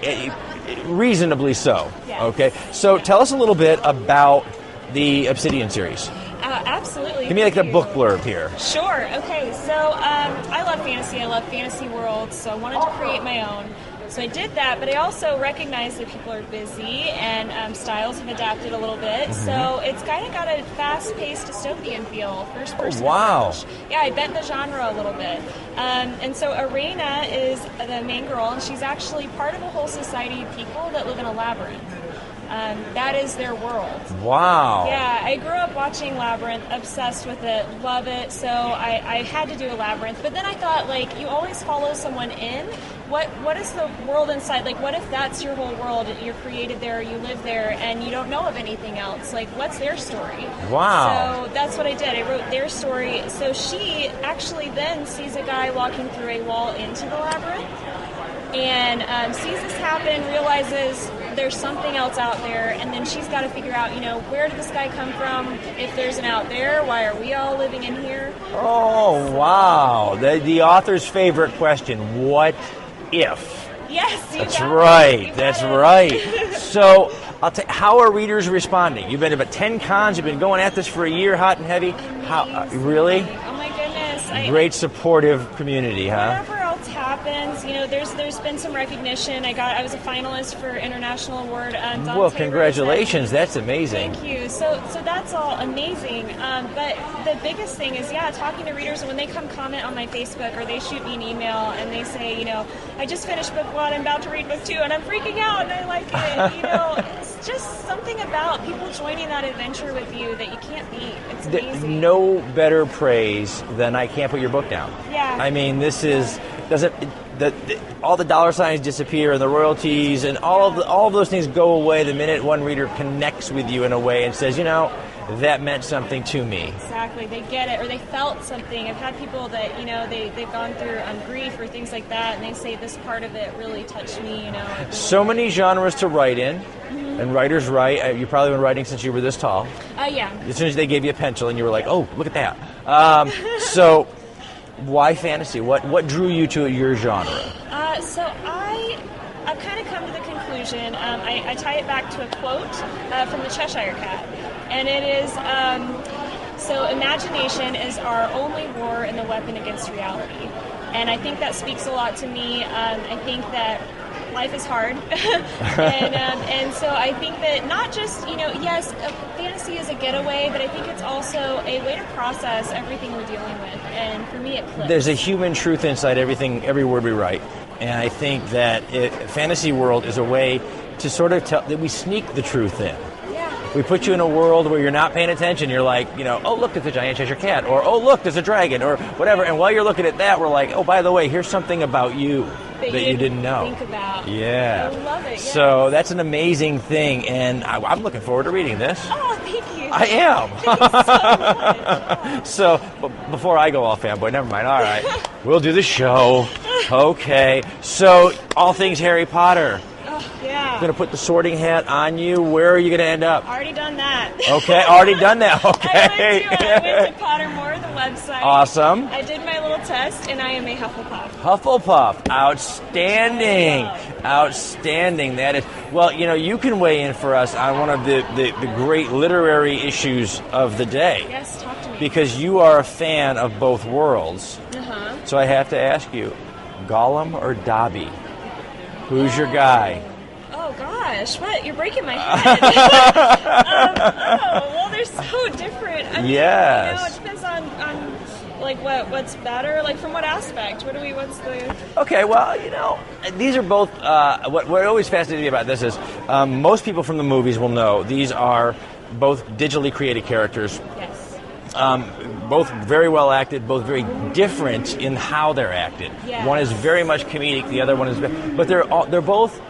reasonably so. Yes. Okay, so tell us a little bit about the Obsidian series. Absolutely. Give me like the book blurb here. Sure. Okay. So I love fantasy. I love fantasy worlds. So I wanted to create my own. So I did that, but I also recognized that people are busy and styles have adapted a little bit. Mm-hmm. So it's kind of got a fast-paced dystopian feel, first-person approach. Yeah, I bent the genre a little bit. And so Arena is the main girl, and she's actually part of a whole society of people that live in a labyrinth. That is their world. Wow. Yeah, I grew up watching Labyrinth, obsessed with it, love it, so I had to do a Labyrinth. But then I thought, like, you always follow someone in. What is the world inside? Like, what if that's your whole world? You're created there, you live there, and you don't know of anything else. Like, what's their story? Wow. So that's what I did. I wrote their story. So she actually then sees a guy walking through a wall into the labyrinth and sees this happen, realizes there's something else out there, and then she's got to figure out, you know, where did this guy come from? If there's an out there, why are we all living in here? Oh, wow. The author's favorite question, what if? Yes, That's right. That's right. So, how are readers responding? You've been to about 10 cons. You've been going at this for a year, hot and heavy. How? Really? Oh my goodness! Great supportive community, huh? Whatever else happens, you know, there's been some recognition. I was a finalist for International Award. Well, congratulations! That's amazing. Thank you. So that's all amazing. But the biggest thing is, talking to readers when they come comment on my Facebook or they shoot me an email and they say, you know, I just finished book 1, I'm about to read book 2, and I'm freaking out and I like it. You know, it's just something about people joining that adventure with you that you can't beat. It's amazing. No better praise than I can't put your book down. Yeah. I mean, this is all the dollar signs disappear and the royalties and all of those things go away the minute one reader connects with you in a way and says, you know, that meant something to me. Exactly. They get it, or they felt something. I've had people that, you know, they've gone through grief or things like that, and they say this part of it really touched me, you know. Really so many genres to write in, and writers write. You've probably been writing since you were this tall. Yeah. As soon as they gave you a pencil and you were like, oh, look at that. So why fantasy? What drew you to your genre? So I've kind of come to the conclusion, I tie it back to a quote from the Cheshire Cat. And it is, so imagination is our only war and the weapon against reality. And I think that speaks a lot to me. I think that life is hard. and so I think that not just, you know, yes, fantasy is a getaway, but I think it's also a way to process everything we're dealing with. And for me, it clicks. There's a human truth inside every word we write. And I think that fantasy world is a way to sort of tell that we sneak the truth in. We put you in a world where you're not paying attention. You're like, you know, oh, look, there's a giant Cheshire Cat. Or, oh, look, there's a dragon. Or whatever. And while you're looking at that, we're like, oh, by the way, here's something about you that you didn't know. Think about. Yeah. I love it. Yeah. So that's an amazing thing. And I'm looking forward to reading this. Oh, thank you. I am. Thank you so much. So before I go all fanboy, never mind. All right. We'll do the show. Okay. So all things Harry Potter. Yeah. I'm going to put the sorting hat on you. Where are you going to end up? Already done that. Okay, already done that. Okay. I went to Pottermore, the website. Awesome. I did my little test, and I am a Hufflepuff. Hufflepuff. Outstanding. Outstanding. That is. Well, you can weigh in for us on one of the great literary issues of the day. Yes, talk to me. Because you are a fan of both worlds. Uh-huh. So I have to ask you, Gollum or Dobby? Who's your guy? Oh, gosh. What? You're breaking my head. Well, they're so different. I mean, Yes. it depends on like what's better, like from what aspect? What's the... Okay, well, these are both, what always fascinates me about this is most people from the movies will know these are both digitally created characters. Yes. Both very well acted, both very different in how they're acted. Yes. One is very much comedic, the other one is, but they're both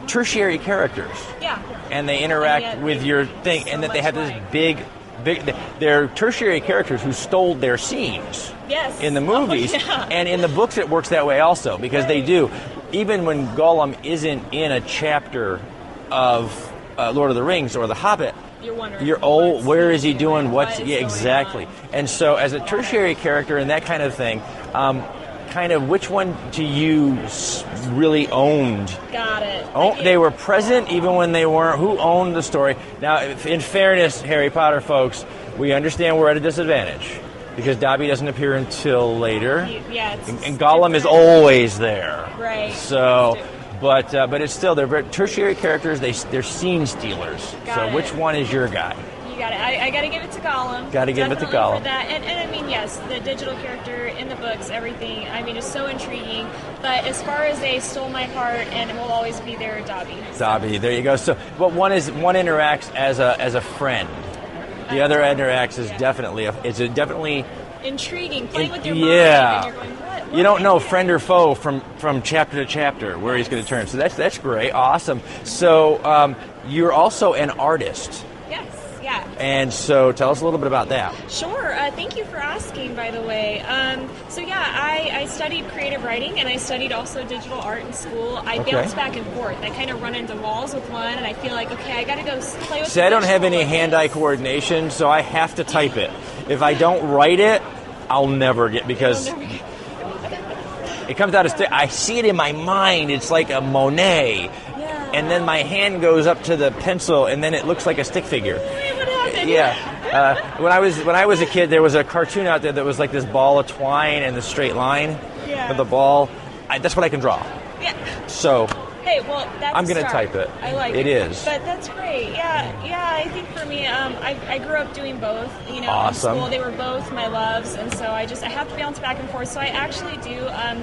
tertiary characters. Yeah. And they interact with your thing, and that they have this big. They're tertiary characters who stole their scenes Yes. in the movies, and in the books it works that way also, because they do. Even when Gollum isn't in a chapter of Lord of the Rings or The Hobbit, You're wondering. where is he doing? Exactly. And so, as a tertiary character and that kind of thing, kind of which one to you really owned? Got it. They were present even when they weren't. Who owned the story? Now, in fairness, Harry Potter folks, we understand we're at a disadvantage because Dobby doesn't appear until later. And Gollum is always there. Right. So. But it's still, they're very tertiary characters. They're scene stealers. Got it. Which one is your guy? You got it. I got to give it to Gollum. Got to give it to Definitely Gollum. for that. And I mean, yes, the digital character in the books, everything. I mean, it's so intriguing. But as far as they stole my heart and will always be there, Dobby. Dobby. There you go. So, but one interacts as a friend. The other interacts as definitely definitely intriguing. Playing with your mind. Yeah. And you're going, what? You don't know friend or foe from chapter to chapter where he's going to turn. So that's great, awesome. So you're also an artist. Yes, yeah. And so tell us a little bit about that. Sure. Thank you for asking, by the way. So yeah, I studied creative writing and I studied also digital art in school. I bounce back and forth. I kind of run into walls with one and I feel like, okay, I got to go play with See, I don't have any hand-eye coordination, so I have to type it. If I don't write it, I'll never get, because it comes out as I see it in my mind. It's like a Monet, and then my hand goes up to the pencil, and then it looks like a stick figure. What happened? Yeah. When I was a kid, there was a cartoon out there that was like this ball of twine and the straight line of the ball. That's what I can draw. Yeah. So. Hey, well, that's I'm going to to type it. I like it. It is. But that's great. Yeah. I think for me, I grew up doing both. Awesome. In school, they were both my loves, and so I have to bounce back and forth. So I actually do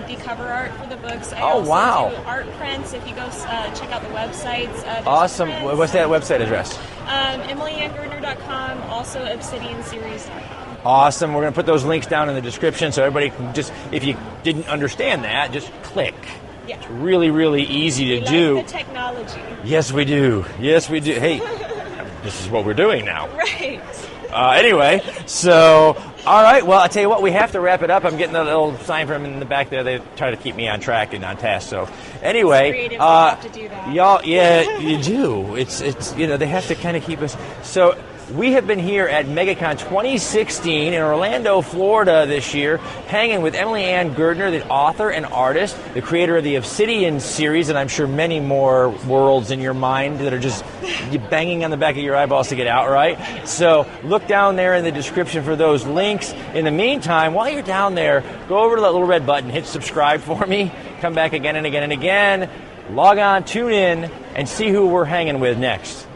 the cover art for the books. I also do art prints. If you go check out the websites. Awesome. Prints. What's that website address? EmilyAnnGardner.com. Also ObsidianSeries.com. Awesome. We're going to put those links down in the description so everybody can just, if you didn't understand that, just click. Yeah. It's really, really easy to do. Like the technology. Yes, we do. Yes, we do. Hey, this is what we're doing now. Right. Anyway, so, all right. Well, I'll tell you what, we have to wrap it up. I'm getting a little sign from in the back there. They try to keep me on track and on task. So, anyway. It's creative, you have to do that. Y'all, yeah, you do. It's they have to kind of keep us. So, we have been here at MegaCon 2016 in Orlando, Florida this year, hanging with Emily Ann Gardner, the author and artist, the creator of the Obsidian series, and I'm sure many more worlds in your mind that are just banging on the back of your eyeballs to get out, right? So look down there in the description for those links. In the meantime, while you're down there, go over to that little red button, hit subscribe for me, come back again and again and again, log on, tune in, and see who we're hanging with next.